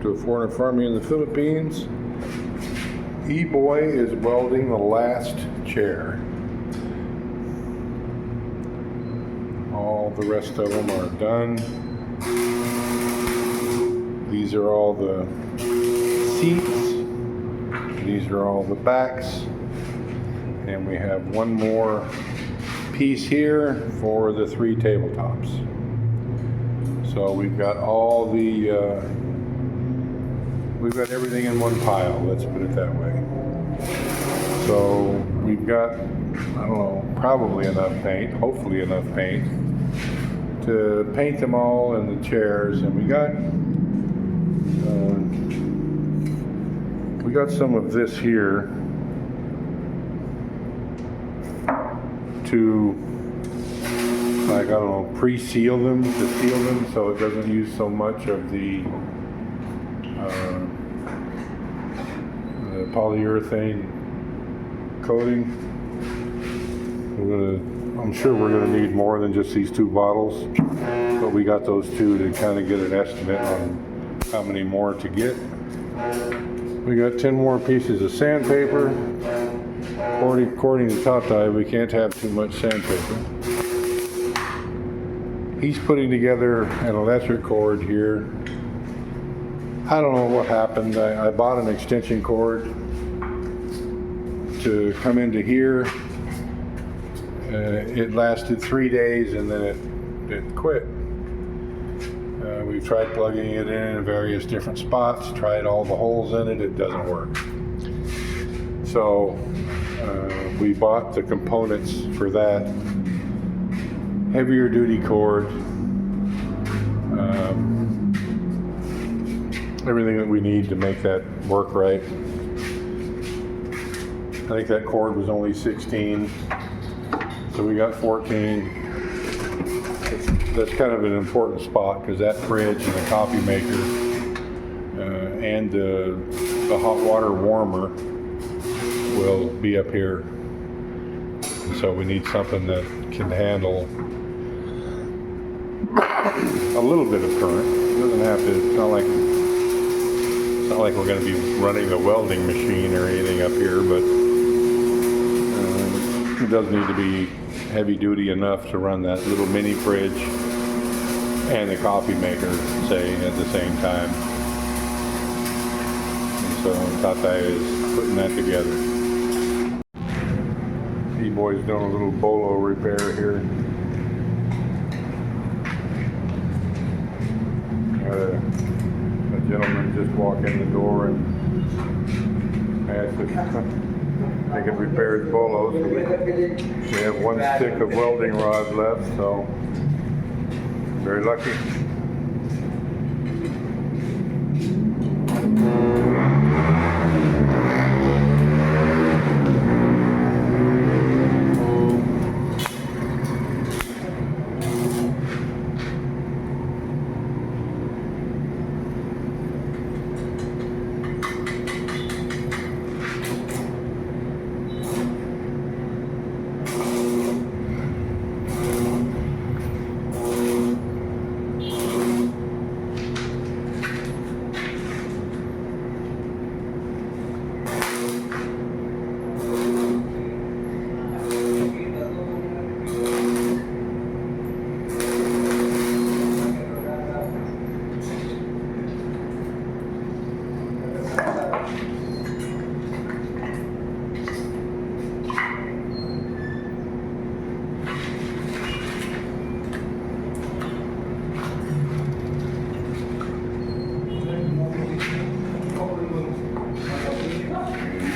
to a former farming in the Philippines. E-Boy is welding the last chair. All the rest of them are done. These are all the seats. These are all the backs. And we have one more piece here for the 3 tabletops. So we've got all the, we've got everything in one pile, let's put it that way. So we've got, I don't know, probably enough paint, hopefully enough paint to paint them all in the chairs. And we got some of this here to, like, I don't know, pre-seal them, to seal them so it doesn't use so much of the polyurethane coating. I'm sure we're going to need more than just these 2 bottles, but we got those 2 to kind of get an estimate on how many more to get. We got 10 more pieces of sandpaper. According to Tata, we can't have too much sandpaper. He's putting together an electric cord here. I don't know what happened. I bought an extension cord to come into here. It lasted 3 days and then it quit. We've tried plugging it in various different spots, tried all the holes in it, it doesn't work. So we bought the components for that. Heavier duty cord, everything that we need to make that work right. I think that cord was only 16, so we got 14. That's kind of an important spot because that fridge and the coffee maker and the hot water warmer will be up here. And so we need something that can handle a little bit of current. It doesn't have to, it's not like we're going to be running a welding machine or anything up here, but it does need to be heavy duty enough to run that little mini fridge and the coffee maker, say, at the same time. And so Tata is putting that together. E-Boy's doing a little bolo repair here. A gentleman just walked in the door and asked if they could repair his bolos. We have 1 stick of welding rod left, so very lucky.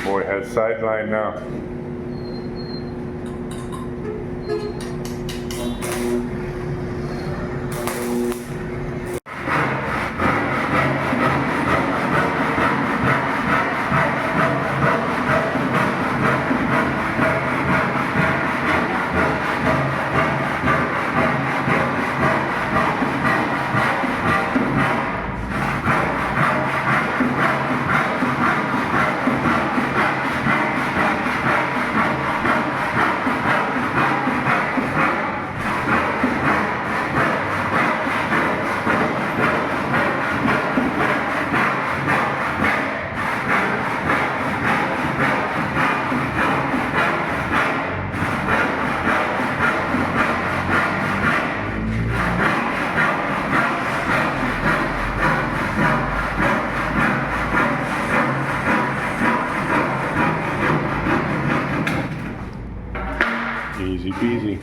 Boy has sideline now. Easy peasy.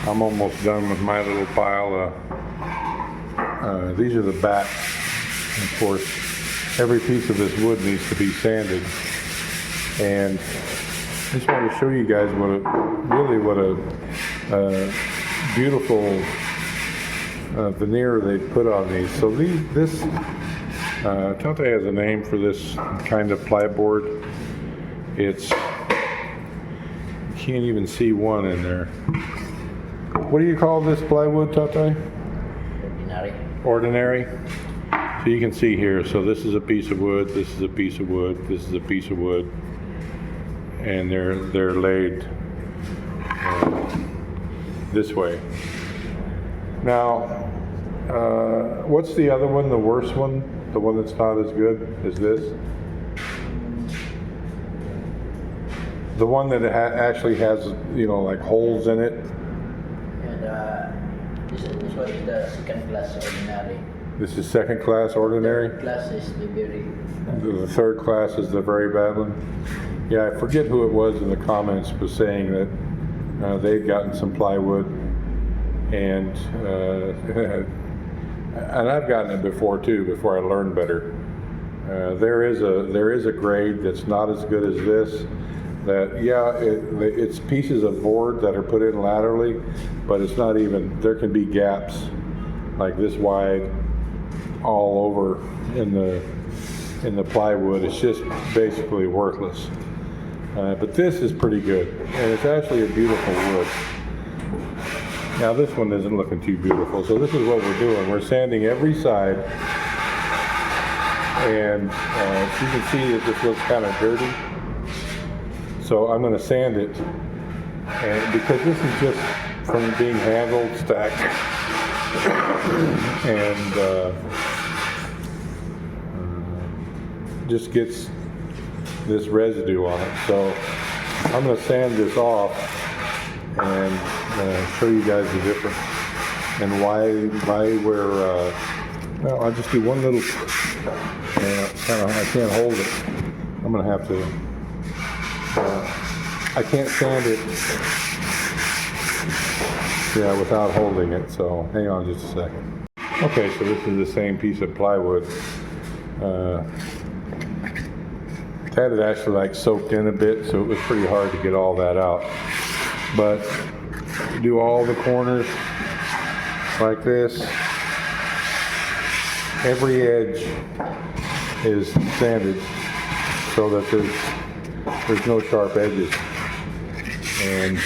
I'm almost done with my little pile of, these are the backs. Of course, every piece of this wood needs to be sanded. And I just want to show you guys what a beautiful veneer they put on these. So this Tate has a name for this kind of plyboard. It's, you can't even see one in there. What do you call this plywood, Tate? Ordinary. Ordinary. So you can see here, so this is a piece of wood, this is a piece of wood, this is a piece of wood, and they're laid this way. Now, what's the other one, the worst one? The one that's not as good as this? The one that actually has, you know, like holes in it? This one is the second class ordinary. This is second class ordinary? Third class is the very... The third class is the very bad one? Yeah, I forget who it was in the comments was saying that they'd gotten some plywood and and I've gotten it before too, before I learned better. There is a grade that's not as good as this. That, yeah, it's pieces of board that are put in laterally, but it's not even, there can be gaps like this wide all over in the plywood. It's just basically worthless. But this is pretty good, and it's actually a beautiful wood. Now this one isn't looking too beautiful, so this is what we're doing. We're sanding every side, and you can see that this looks kind of dirty. So I'm going to sand it, and because this is just from being handled, stacked, and just gets this residue on it. So I'm going to sand this off and show you guys the difference and why we're, well, I'll just do one little, I can't hold it. I'm going to have to, I can't sand it, yeah, without holding it, so hang on just a second. Okay, so this is the same piece of plywood. Had it actually like soaked in a bit, so it was pretty hard to get all that out. But do all the corners like this. Every edge is sanded so that there's no sharp edges. And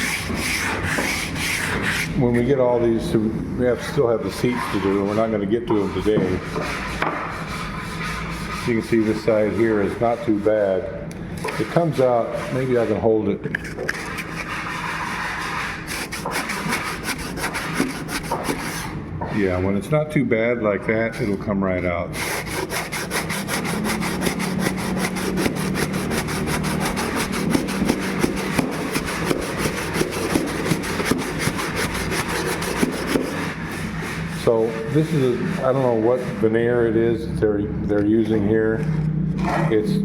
when we get all these, we still have the seats to do, and we're not going to get to them today. You can see this side here is not too bad. It comes out, maybe I can hold it. Yeah, when it's not too bad like that, it'll come right out. So this is, I don't know what veneer it is they're using here. It's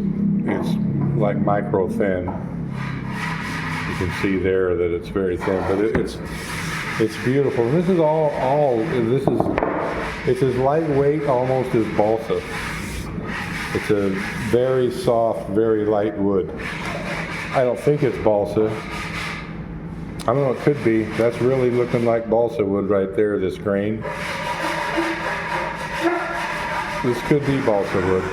like micro thin. You can see there that it's very thin, but it's beautiful. This is it's as lightweight almost as balsa. It's a very soft, very light wood. I don't think it's balsa. I don't know, it could be. That's really looking like balsa wood right there, this grain. This could be balsa wood.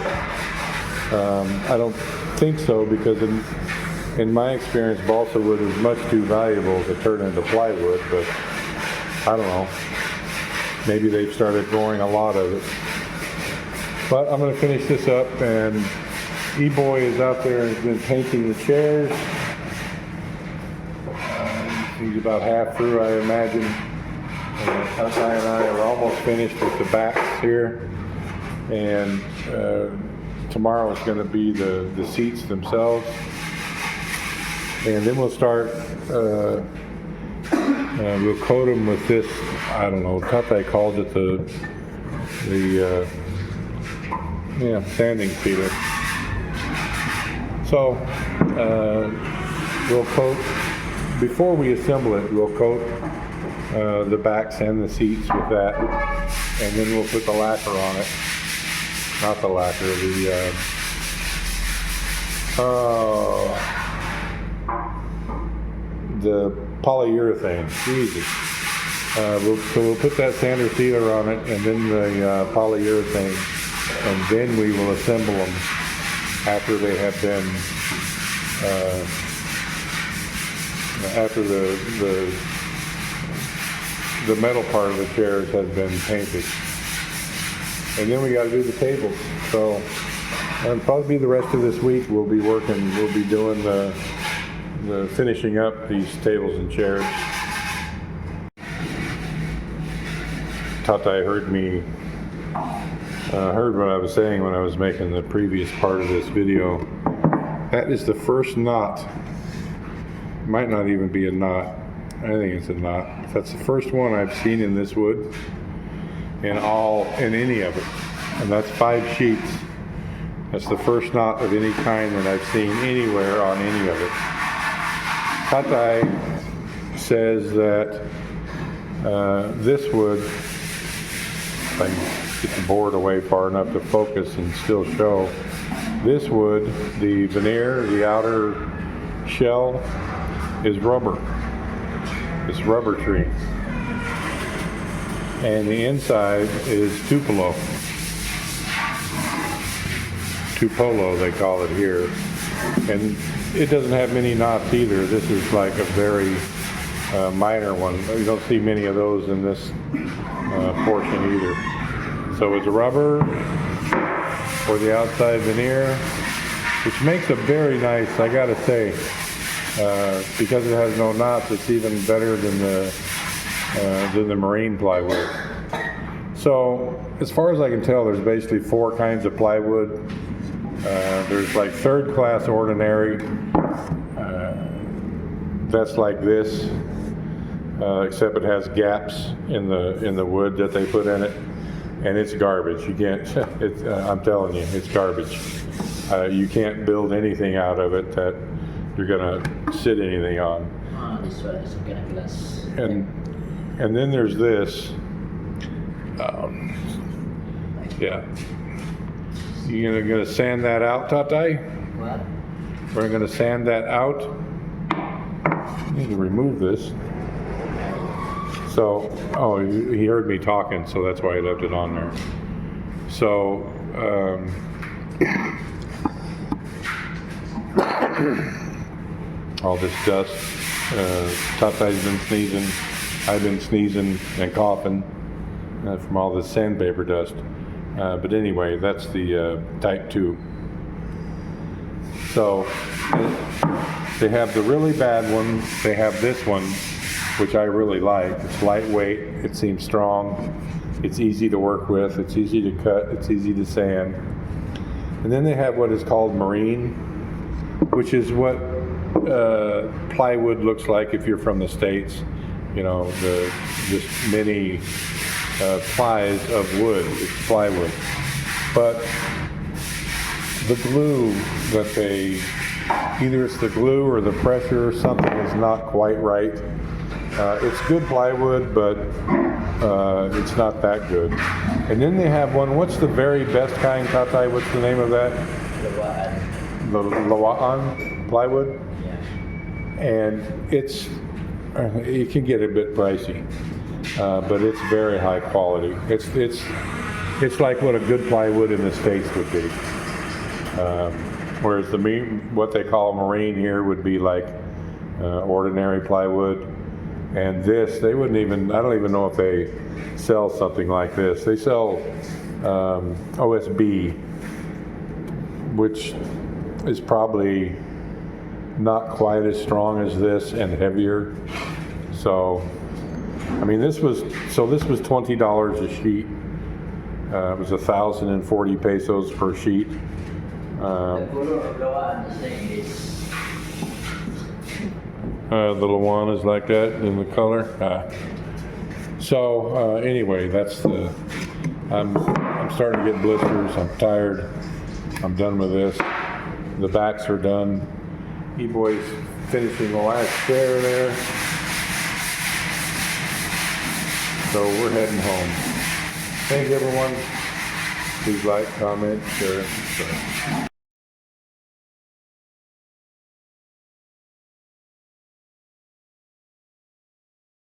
I don't think so, because in my experience, balsa wood is much too valuable to turn into plywood, but I don't know. Maybe they've started growing a lot of it. But I'm going to finish this up, and E-Boy is out there and has been painting the chairs. He's about half through, I imagine. Tate and I are almost finished with the backs here. And tomorrow is going to be the seats themselves. And then we'll start, we'll coat them with this, I don't know, Tate calls it the Yeah, sanding sealer. So we'll coat, before we assemble it, we'll coat the backs and the seats with that, and then we'll put the lacquer on it. Not the lacquer, the polyurethane. Jesus. So we'll put that sander sealer on it, and then the polyurethane, and then we will assemble them after they have been, after the metal part of the chairs has been painted. And then we got to do the tables. So probably the rest of this week we'll be doing the finishing up these tables and chairs. Tatai heard what I was saying when I was making the previous part of this video. That is the first knot. Might not even be a knot. I think it's a knot. That's the first one I've seen in this wood in any of it. And that's 5 sheets. That's the first knot of any kind that I've seen anywhere on any of it. Tatai says that this wood, if I can get the board away far enough to focus and still show, this wood, the veneer, the outer shell, is rubber. It's rubber tree. And the inside is Tupelo. Tupelo, they call it here. And it doesn't have many knots either. This is like a very minor one. You don't see many of those in this portion either. So it's rubber for the outside veneer, which makes a very nice, I gotta say, because it has no knots, it's even better than the marine plywood. So as far as I can tell, there's basically 4 kinds of plywood. There's like 3rd class ordinary. That's like this, except it has gaps in the wood that they put in it, and it's garbage. You can't. I'm telling you, it's garbage. You can't build anything out of it that you're gonna sit anything on. This one is kind of glass. And then there's this. Yeah. You're gonna sand that out, Tatai? What? We're gonna sand that out. I need to remove this. So, he heard me talking, so that's why he left it on there. So, all this dust. Tatai's been sneezing. I've been sneezing and coughing from all this sandpaper dust. But anyway, that's the type 2. So they have the really bad one. They have this one, which I really like. It's lightweight. It seems strong. It's easy to work with. It's easy to cut. It's easy to sand. And then they have what is called marine, which is what plywood looks like if you're from the States. You know, just many plies of wood. It's plywood. But the glue that either it's the glue or the pressure or something is not quite right. It's good plywood, but it's not that good. And then they have one, what's the very best kind, Tatai? What's the name of that? Lawaan. The Lawaan plywood? Yeah. And it can get a bit pricey, but it's very high quality. It's like what a good plywood in the States would be. Whereas what they call marine here would be like ordinary plywood. And this, they wouldn't even, I don't even know if they sell something like this. They sell OSB, which is probably not quite as strong as this and heavier. So, I mean, this was $20 a sheet. It was 1,040 pesos per sheet. The color of Lawaan is saying it's The Lawaan is like that in the color. So anyway, that's I'm starting to get blisters. I'm tired. I'm done with this. The backs are done. E-Boy's finishing the last chair there. So we're heading home. Thanks everyone. Please like, comment, share, and subscribe.